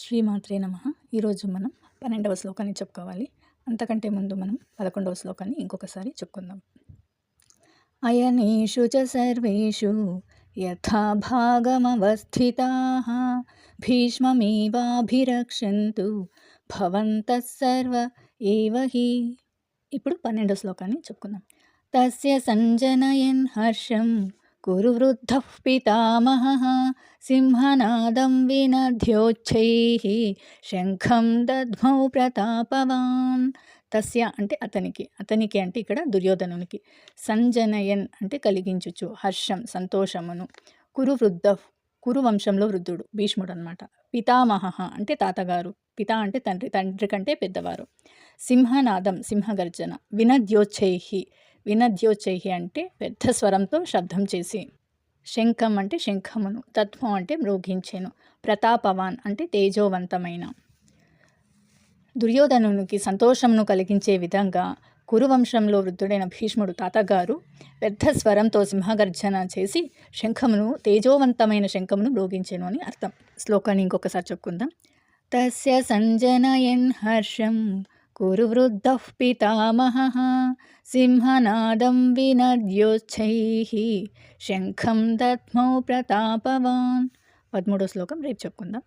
శ్రీమాత్రే నమః. ఈరోజు మనం 12వ శ్లోకాన్ని చెప్పుకోవాలి. అంతకంటే ముందు మనం 11వ శ్లోకాన్ని ఇంకొకసారి చెప్పుకుందాం. అయనేషు చ సర్వేషు యథా భాగమవస్థితాః భీష్మమేవాభిరక్షन्तు భవంతః సర్వ ఏవ హి. ఇప్పుడు 12వ శ్లోకాన్ని చెప్పుకుందాం. తస్య సంజనయన్ హర్షం కురు వృద్ధః పితామహః సింహనాదం వినద్యోచ్చైః శంఖం దద్మౌ ప్రతాపవాన్. తస్య అంటే అతనికి అంటే ఇక్కడ దుర్యోధనునికి, సంజనయన్ అంటే కలిగించుచు, హర్షం సంతోషమును, కురు వృద్ధః కురు వంశంలో వృద్ధుడు భీష్ముడు అనమాట, పితామహ అంటే తాతగారు, పిత అంటే తండ్రి, తండ్రి కంటే పెద్దవారు, సింహనాదం సింహగర్జన, వినద్యోచ్చైః అంటే పెద్ద స్వరంతో శబ్దం చేసి, శంఖం అంటే శంఖమును, తత్వం అంటే మ్రోగించెను, ప్రతాపవాన్ అంటే తేజోవంతమైన. దుర్యోధనునికి సంతోషమును కలిగించే విధంగా కురువంశంలో వృద్ధుడైన భీష్ముడు తాతగారు పెద్ద స్వరంతో సింహగర్జన చేసి శంఖమును, తేజోవంతమైన శంఖమును మ్రోగించెను అని అర్థం. శ్లోకాన్ని ఇంకొకసారి చెప్పుకుందాం. తస్య సంజనయన్ హర్షం కురు వృద్ధః పితామహః సింహనాదం వినద్యోచ్చైః శంఖం దద్మౌ ప్రతాపవాన్. 13వ శ్లోకం రేపు చెప్పుకుందాం.